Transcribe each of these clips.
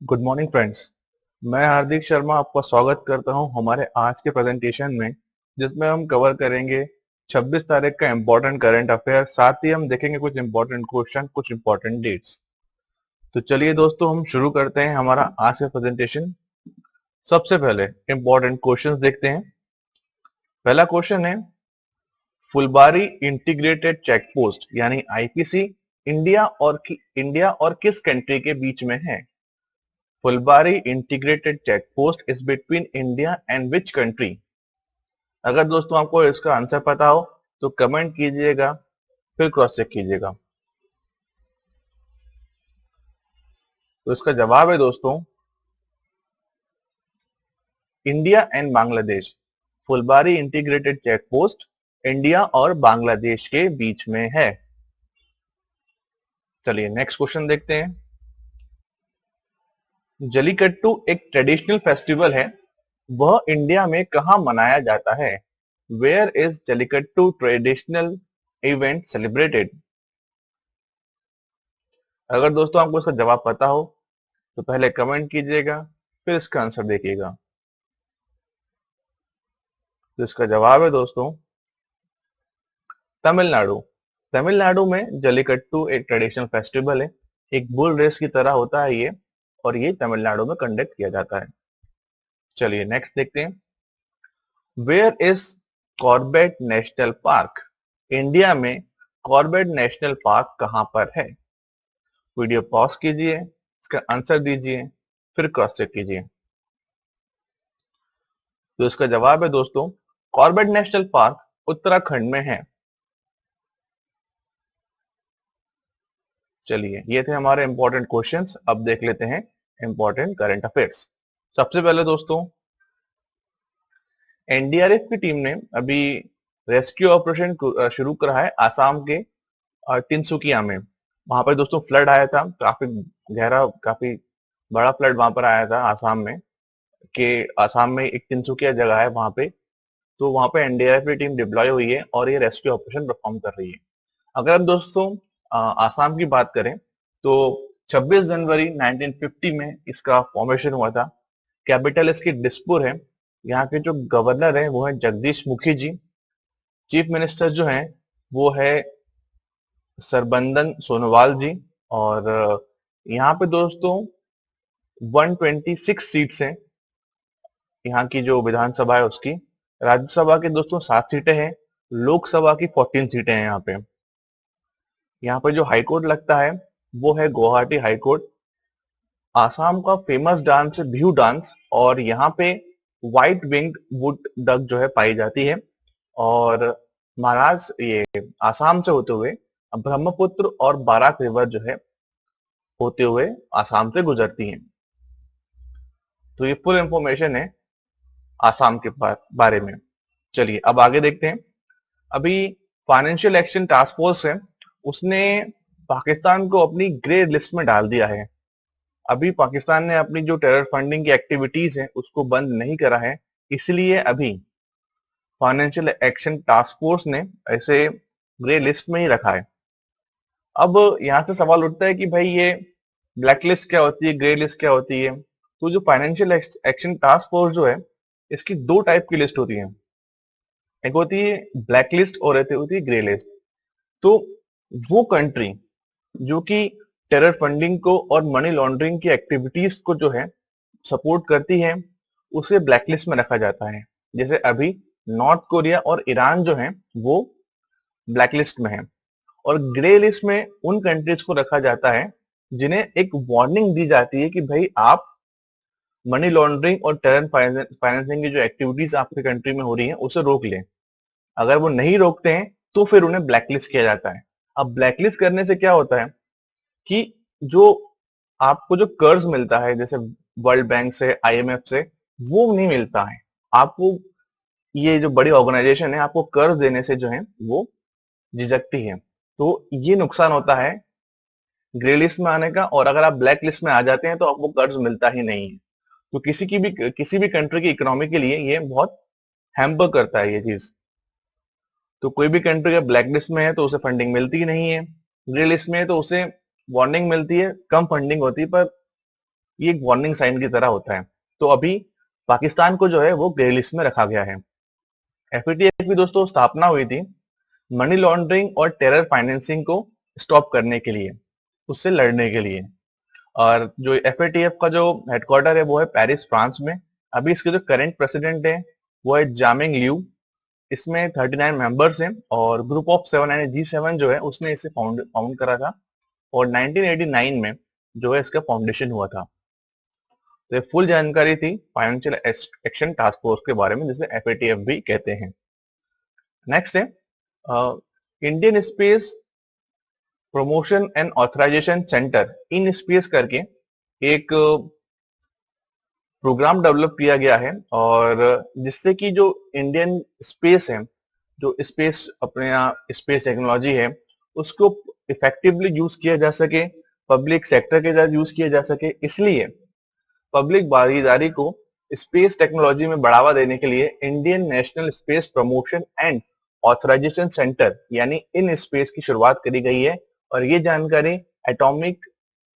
Good morning friends. मैं हार्दिक शर्मा आपका स्वागत करता हूं हमारे आज के प्रेजेंटेशन में, जिसमें हम कवर करेंगे 26 तारीख का इम्पोर्टेंट करंट अफेयर। साथ ही हम देखेंगे कुछ इम्पोर्टेंट क्वेश्चन, कुछ इम्पोर्टेंट डेट्स। तो चलिए दोस्तों, हम शुरू करते हैं हमारा आज का प्रेजेंटेशन। सबसे पहले इम्पोर्टेंट क्वेश्चंस देखते हैं। पहला क्वेश्चन है, फुलबारी इंटीग्रेटेड चेक पोस्ट यानी आईपीसी इंडिया और किस कंट्री के बीच में है? Phulbari integrated check post is between India and which country? अगर दोस्तों आपको इसका आंसर पता हो तो कमेंट कीजिएगा, फिर क्रॉस चेक कीजिएगा। तो इसका जवाब है दोस्तों, India and Bangladesh. Fulbari integrated check post India और बांग्लादेश के बीच में है। चलिए नेक्स्ट क्वेश्चन देखते हैं। जलीकट्टू एक ट्रेडिशनल फेस्टिवल है, वह इंडिया में कहां मनाया जाता है? Where is Jallikattu traditional event celebrated? अगर दोस्तों आपको इसका जवाब पता हो तो पहले कमेंट कीजिएगा, फिर इसका आंसर देखिएगा। तो इसका जवाब है दोस्तों, तमिलनाडु। तमिलनाडु में जलीकट्टू एक ट्रेडिशनल फेस्टिवल है, एक बुल रेस की तरह होता है ये, और ये तमिलनाडु में कंडक्ट किया जाता है। चलिए नेक्स्ट देखते हैं। Where is Corbett national park? India में कॉर्बेट नेशनल पार्क कहां पर है? वीडियो पॉज कीजिए, इसका आंसर दीजिए, फिर क्रॉस चेक कीजिए। तो इसका जवाब है दोस्तों, कॉर्बेट नेशनल पार्क उत्तराखंड में है। चलिए, ये थे हमारे इंपॉर्टेंट क्वेश्चंस। अब देख लेते हैं इंपॉर्टेंट करंट अफेयर्स। सबसे पहले दोस्तों, एनडीआरएफ की टीम ने अभी रेस्क्यू ऑपरेशन शुरू करा है आसाम के तिनसुकिया में। वहां पर दोस्तों फ्लड आया था, काफी गहरा, काफी बड़ा फ्लड वहां पर आया था आसाम में। आसाम में एक तिनसुकिया जगह है वहां पे, तो वहां पे एनडीआरएफ की टीम डिप्लॉय हुई है और ये रेस्क्यू ऑपरेशन परफॉर्म कर रही है। अगर हम दोस्तों आसाम की बात करें तो 26 जनवरी 1950 में इसका फॉर्मेशन हुआ था। कैपिटल इसकी दिसपुर है। यहाँ के जो गवर्नर है वो है जगदीश मुखी जी। चीफ मिनिस्टर जो है वो है सरबंदन सोनोवाल जी। और यहाँ पे दोस्तों 126 सीट्स हैं यहाँ की जो विधानसभा है उसकी। राज्यसभा के दोस्तों 7 सीटें हैं, लोकसभा की 14 सीटें हैं यहाँ पे जो हाई कोर्ट लगता है वो है गुवाहाटी हाई कोर्ट। आसाम का फेमस डांस है बिहू डांस, और यहाँ पे व्हाइट विंग्ड वुड डक जो है पाई जाती है। और महाराष्ट्र, ये आसाम से होते हुए ब्रह्मपुत्र और बाराक रिवर जो है होते हुए आसाम से गुजरती हैं। तो ये फुल इंफॉर्मेशन है आसाम के बारे में। चलिए अब आगे देखते हैं। अभी फाइनेंशियल एक्शन टास्क फोर्स है, उसने पाकिस्तान को अपनी ग्रे लिस्ट में डाल दिया है। अभी पाकिस्तान ने अपनी जो टेरर फंडिंग की एक्टिविटीज है उसको बंद नहीं करा है, इसलिए अभी फाइनेंशियल एक्शन टास्क फोर्स ने ऐसे ग्रे लिस्ट में ही रखा है। अब यहां से सवाल उठता है कि भाई ये ब्लैक लिस्ट क्या होती है, ग्रे लिस्ट क्या होती है? तो जो फाइनेंशियल एक्शन टास्क फोर्स जो है, इसकी 2 टाइप की लिस्ट होती है। एक होती है ब्लैक लिस्ट और एक होती है ग्रे लिस्ट। तो वो कंट्री जो कि टेरर फंडिंग को और मनी लॉन्ड्रिंग की एक्टिविटीज को जो है सपोर्ट करती है, उसे ब्लैक लिस्ट में रखा जाता है। जैसे अभी नॉर्थ कोरिया और ईरान जो है वो ब्लैक लिस्ट में है। और ग्रे लिस्ट में उन कंट्रीज को रखा जाता है जिन्हें एक वार्निंग दी जाती है कि भाई आप मनी लॉन्ड्रिंग और टेरर फाइनेंसिंग की जो एक्टिविटीज आपकी कंट्री में हो रही है उसे रोक लें। अगर वो नहीं रोकते हैं तो फिर उन्हें ब्लैकलिस्ट किया जाता है। अब ब्लैकलिस्ट करने से क्या होता है कि जो आपको जो कर्ज मिलता है जैसे वर्ल्ड बैंक से, आईएमएफ से, वो नहीं मिलता है आपको। ये जो बड़ी ऑर्गेनाइजेशन है आपको कर्ज देने से जो है वो झिझकती है। तो ये नुकसान होता है ग्रे लिस्ट में आने का। और अगर आप ब्लैक लिस्ट में आ जाते हैं तो आपको कर्ज मिलता ही नहीं है। तो किसी भी कंट्री की इकोनॉमी के लिए ये बहुत हैम्पर करता है ये चीज। तो कोई भी कंट्री अगर ब्लैक लिस्ट में है तो उसे फंडिंग मिलती ही नहीं है, ग्रे लिस्ट में है तो उसे वार्निंग मिलती है, कम फंडिंग होती है, पर ये एक वार्निंग साइन की तरह होता है। तो अभी पाकिस्तान को जो है वो ग्रे लिस्ट में रखा गया है। एफएटीएफ की दोस्तों स्थापना हुई थी मनी लॉन्ड्रिंग और टेरर फाइनेंसिंग को स्टॉप करने के लिए, उससे लड़ने के लिए। और जो एफएटीएफ का जो हेडक्वार्टर है वो है पेरिस, फ्रांस में। अभी इसके जो करंट प्रेसिडेंट है वो है जामिंग लियू। इसमें 39 मेंबर्स हैं और ग्रुप ऑफ 7 यानी G7 जो है उसने इसे फाउंड करा था और 1989 में जो है इसका फाउंडेशन हुआ था। तो ये फुल जानकारी थी फाइनेंशियल एक्शन टास्क फोर्स के बारे में, जिसे एफएटीएफ भी कहते हैं। नेक्स्ट है Indian space promotion and authorisation centre, in space करके एक प्रोग्राम डेवलप किया गया है और जिससे कि जो इंडियन स्पेस है, जो स्पेस अपने यहाँ स्पेस टेक्नोलॉजी है, उसको इफेक्टिवली यूज किया जा सके, पब्लिक सेक्टर के साथ यूज किया जा सके। इसलिए पब्लिक भागीदारी को स्पेस टेक्नोलॉजी में बढ़ावा देने के लिए Indian national space promotion and authorisation centre यानी इन स्पेस की शुरुआत करी गई है। और ये जानकारी atomic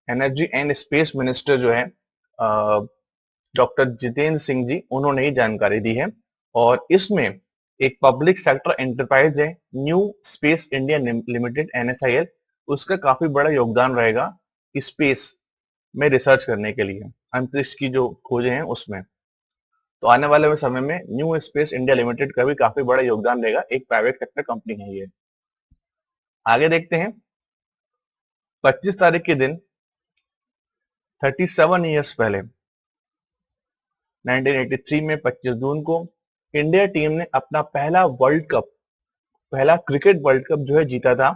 energy and space minister जो है डॉक्टर जितेंद्र सिंह जी, उन्होंने ही जानकारी दी है। और इसमें एक पब्लिक सेक्टर एंटरप्राइज है new space India limited NSIL, उसका काफी बड़ा योगदान रहेगा स्पेस में रिसर्च करने के लिए, अंतरिक्ष की जो खोजें हैं उसमें। तो आने वाले समय में न्यू स्पेस इंडिया लिमिटेड का भी काफी बड़ा योगदान रहेगा, एक प्राइवेट सेक्टर कंपनी है ये। आगे देखते हैं 25 तारीख के दिन 37 ईयर्स पहले 1983 में 25 जून को इंडिया टीम ने अपना पहला वर्ल्ड कप, पहला क्रिकेट वर्ल्ड कप जो है जीता था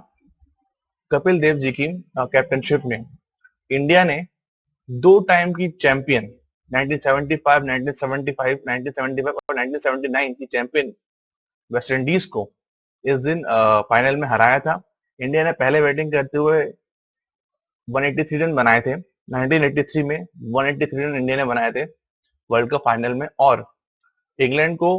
कपिल देव जी की कैप्टनशिप में। इंडिया ने 2 टाइम की चैंपियन 1975, 1975, 1975 और 1979 की चैंपियन वेस्ट इंडीज को इस दिन फाइनल में हराया था। इंडिया ने पहले बैटिंग करते हुए 183 रन बनाए थे 1983 में, 183 रन इंडिया ने बनाए थे वर्ल्ड कप फाइनल में। और इंग्लैंड को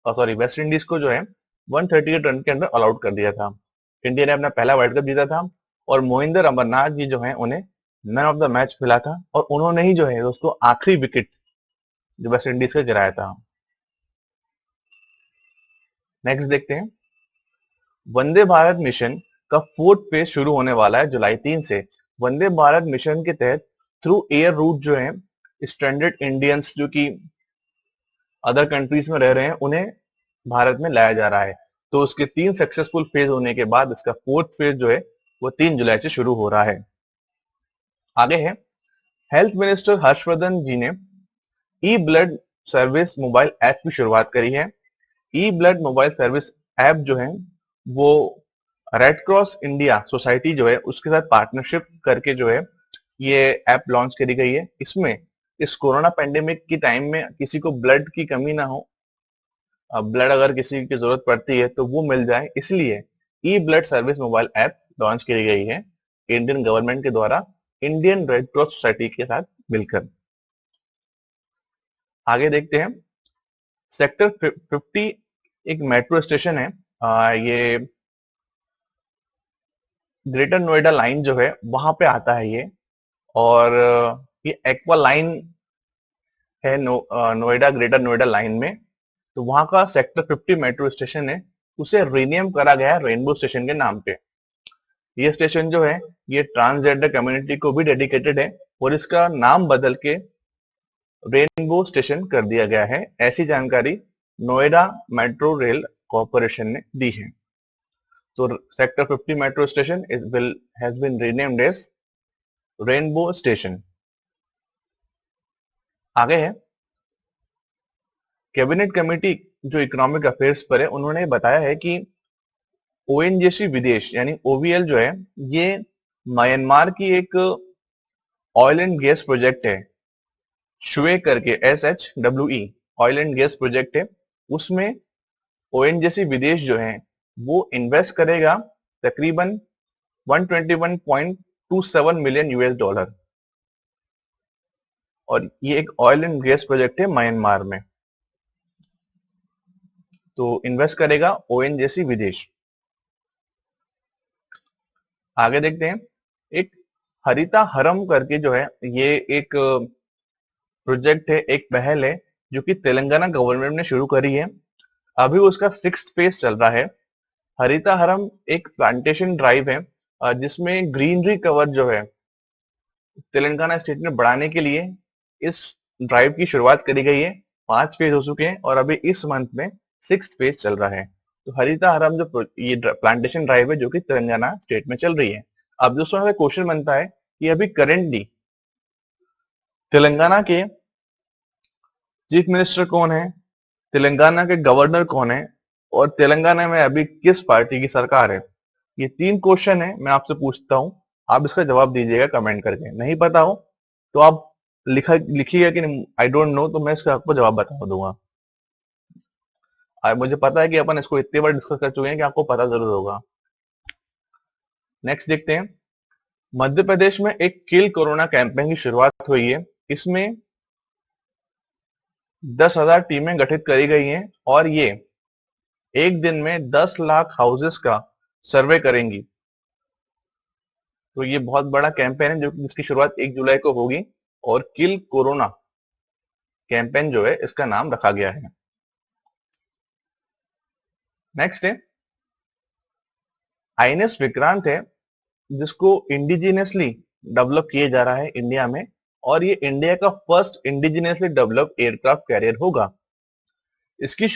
वेस्ट इंडीज को जो है 138 रन के अंदर ऑल आउट कर दिया था। इंडिया ने अपना पहला वर्ल्ड कप जीता था और मोहिंदर अमरनाथ जी जो है उन्हें मैन ऑफ द मैच मिला था और उन्होंने ही जो है दोस्तों आखिरी विकेट जो वेस्ट इंडीज का गिराया था। नेक्स्ट देखते हैं वंदे भारत मिशन का 4th फेज शुरू होने वाला है जुलाई 3 से। वंदे भारत मिशन के तहत थ्रू एयर रूट जो है स्ट्रैंडेड इंडियंस जो कि अदर कंट्रीज में रह रहे हैं उन्हें भारत में लाया जा रहा है। तो उसके 3 सक्सेसफुल फेज होने के बाद इसका 4th फेज जो है वो 3 जुलाई से शुरू हो रहा है। आगे है हेल्थ मिनिस्टर हर्षवर्धन जी ने ई ब्लड सर्विस मोबाइल ऐप की शुरुआत करी है। ई ब्लड मोबाइल सर्विस ऐप जो है वो रेड क्रॉस इंडिया सोसाइटी जो है उसके साथ पार्टनरशिप करके जो है ये ऐप लॉन्च करी गई है। इसमें इस कोरोना पेंडेमिक की टाइम में किसी को ब्लड की कमी ना हो, ब्लड अगर किसी की जरूरत पड़ती है तो वो मिल जाए, इसलिए E blood service mobile app launch की गई है इंडियन गवर्नमेंट के द्वारा इंडियन रेड क्रॉस सोसाइटी के साथ मिलकर। आगे देखते हैं सेक्टर 50 एक मेट्रो स्टेशन है, ये ग्रेटर नोएडा लाइन जो है वहां पे आता है ये। और ये एक्वा लाइन है नोएडा ग्रेटर नोएडा लाइन में। तो वहां का सेक्टर 50 मेट्रो स्टेशन है, उसे रीनेम करा गया है रेनबो स्टेशन के नाम पे। ये स्टेशन जो है ये ट्रांसजेंडर कम्युनिटी को भी डेडिकेटेड है और इसका नाम बदल के रेनबो स्टेशन कर दिया गया है। ऐसी जानकारी नोएडा मेट्रो रेल कॉरपोरेशन ने दी है। तो sector 50 metro station has been renamed as rainbow station. आगे है कैबिनेट कमेटी जो इकोनॉमिक अफेयर्स पर है, उन्होंने बताया है कि ओएनजीसी विदेश यानी OVL जो है ये म्यांमार की एक ऑयल एंड गैस प्रोजेक्ट है, शुए करके SHWE oil and gas project है। उसमें ओएनजीसी विदेश जो है वो इन्वेस्ट करेगा तकरीबन 121.27 मिलियन $, और ये एक ऑयल एंड गैस प्रोजेक्ट है म्यांमार में। तो इन्वेस्ट करेगा ओएनजीसी विदेश। आगे देखते हैं एक हरिता हरम करके जो है ये एक प्रोजेक्ट है, एक पहल है जो कि तेलंगाना गवर्नमेंट ने शुरू करी है। अभी उसका 6th फेज चल रहा है। हरिताहरम एक प्लांटेशन ड्राइव है जिसमें ग्रीनरी कवर जो है तेलंगाना स्टेट में बढ़ाने के लिए इस ड्राइव की शुरुआत करी गई है। 5 फेज हो चुके हैं और अभी इस मंथ में 6th फेज चल रहा है। तो हरिताहरम जो ये प्लांटेशन ड्राइव है जो कि तेलंगाना स्टेट में चल रही है। अब दोस्तों हमें क्वेश्चन बनता है कि अभी करेंटली तेलंगाना के चीफ मिनिस्टर कौन है, तेलंगाना के गवर्नर कौन है और तेलंगाना में अभी किस पार्टी की सरकार है। ये 3 क्वेश्चन है, मैं आपसे पूछता हूं, आप इसका जवाब दीजिएगा कमेंट करके। नहीं पता हो तो आप लिखिएगा कि आई डोंट नो, तो मैं इसका आपको जवाब बता दूंगा। मुझे पता है कि अपन इसको इतनी बार डिस्कस कर चुके हैं कि आपको पता जरूर होगा। नेक्स्ट देखते हैं। मध्य प्रदेश में एक किल कोरोना कैंपेन की शुरुआत हुई है। इसमें 10,000 टीमें गठित करी गई हैं और ये एक दिन में 10 लाख हाउसेस का सर्वे करेंगी। तो ये बहुत बड़ा कैंपेन है जो जिसकी शुरुआत 1 जुलाई को होगी और किल कोरोना कैंपेन जो है इसका नाम रखा गया है। नेक्स्ट है आईएनएस विक्रांत है जिसको इंडिजिनियसली डेवलप किया जा रहा है इंडिया में और ये इंडिया का first indigenously develop aircraft carrier होगा। इसकी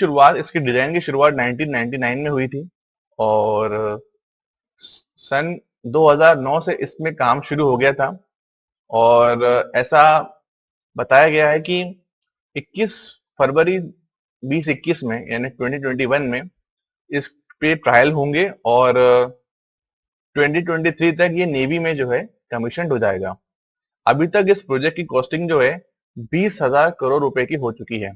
डिजाइन की शुरुआत 1999 में हुई थी और सन 2009 से इसमें काम शुरू हो गया था और ऐसा बताया गया है कि 21 फरवरी 2021 में यानी 2021 में इस पे ट्रायल होंगे और 2023 तक ये नेवी में जो है कमीशन हो जाएगा। अभी तक इस प्रोजेक्ट की कॉस्टिंग जो है 20,000 करोड़ रुपए की हो चुकी है।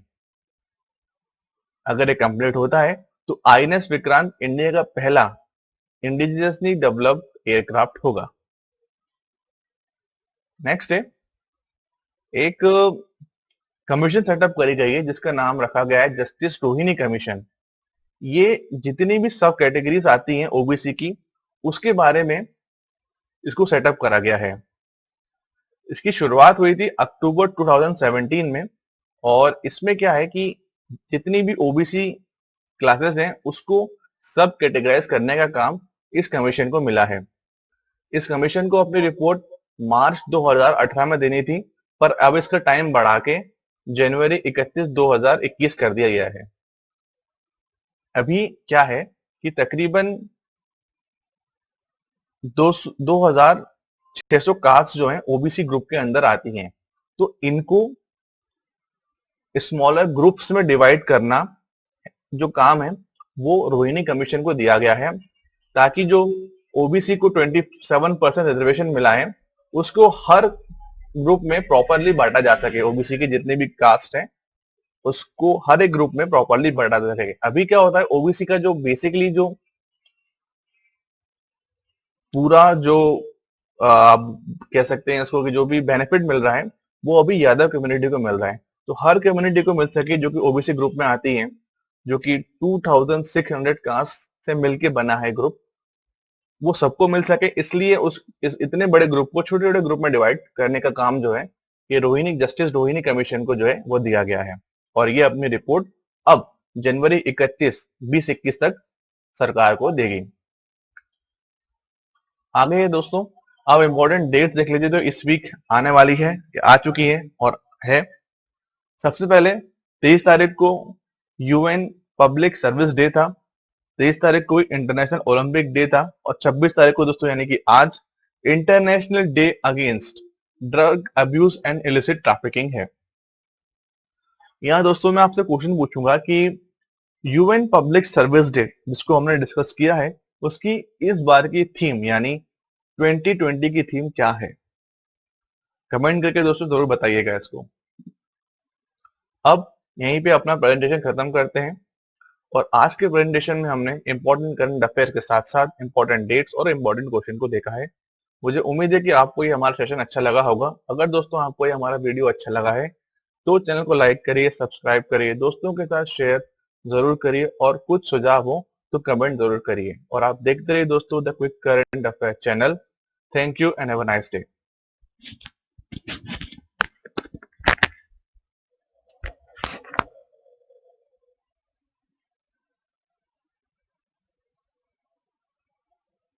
अगर ये कंप्लीट होता है तो आईएनएस विक्रांत इंडिया का पहला इंडिजिनियसली डेवलप्ड एयरक्राफ्ट होगा। नेक्स्ट है एक कमीशन सेटअप करी गई है जिसका नाम रखा गया है जस्टिस रोहिणी कमीशन। ये जितनी भी सब कैटेगरीज आती हैं ओबीसी की उसके बारे में इसको सेटअप करा गया है। इसकी शुरुआत हुई थी अक्टूबर 2017 में और इसमें क्या है कि जितनी भी ओबीसी क्लासेस हैं उसको सब कैटेगराइज करने का काम इस कमीशन को मिला है। इस कमीशन को अपनी रिपोर्ट मार्च 2018 में देनी थी पर अब इसका टाइम बढ़ा के जनवरी 31 2021 कर दिया गया है। अभी क्या है कि तकरीबन 2,600 कास्ट जो है ओबीसी ग्रुप के अंदर आती हैं, तो इनको स्मॉलर ग्रुप्स में डिवाइड करना जो काम है वो रोहिणी कमीशन को दिया गया है ताकि जो ओबीसी को 27% रिजर्वेशन मिला है उसको हर ग्रुप में प्रॉपरली बांटा जा सके। ओबीसी के जितने भी कास्ट हैं उसको हर एक ग्रुप में प्रॉपरली बांटा जा सके। अभी क्या होता है ओबीसी का जो बेसिकली जो पूरा जो आप कह सकते हैं इसको कि जो भी बेनिफिट मिल रहा है वो अभी यादव कम्युनिटी को मिल रहा है। तो हर कम्युनिटी को मिल सके जो कि ओबीसी ग्रुप में आती है, जो कि 2600 कास्ट से मिलके बना है ग्रुप, वो सबको मिल सके इसलिए इस इतने बड़े ग्रुप को छोटे छोटे ग्रुप में डिवाइड करने का काम जो है ये जस्टिस रोहिणी कमीशन को जो है वो दिया गया है और ये अपनी रिपोर्ट अब जनवरी 2021 तक सरकार को देगी। आगे है दोस्तों, अब इम्पोर्टेंट डेट्स देख लीजिए जो इस वीक आने वाली है, आ चुकी है और है। सबसे पहले 23 तारीख को यूएन पब्लिक सर्विस डे था, 23 तारीख को इंटरनेशनल ओलंपिक डे था और 26 तारीख को दोस्तों यानी कि आज international day against drug abuse and illicit trafficking है। यहाँ दोस्तों मैं आपसे क्वेश्चन पूछूंगा कि यूएन पब्लिक सर्विस डे जिसको हमने डिस्कस किया है उसकी इस बार की थीम यानी 2020 की थीम क्या है, कमेंट करके दोस्तों जरूर बताइएगा इसको। अब यहीं पे अपना प्रेजेंटेशन खत्म करते हैं और आज के प्रेजेंटेशन में हमने इंपॉर्टेंट करंट अफेयर के साथ साथ इंपॉर्टेंट डेट्स और इंपॉर्टेंट क्वेश्चन को देखा है। मुझे उम्मीद है कि आपको ये हमारा सेशन अच्छा लगा होगा। अगर दोस्तों आपको ये हमारा वीडियो अच्छा लगा है तो चैनल को लाइक करिए, सब्सक्राइब करिए, दोस्तों के साथ शेयर जरूर करिए और कुछ सुझाव हो तो कमेंट जरूर करिए और आप देखते रहिए दोस्तों the quick current affair channel. Thank you and have a nice day.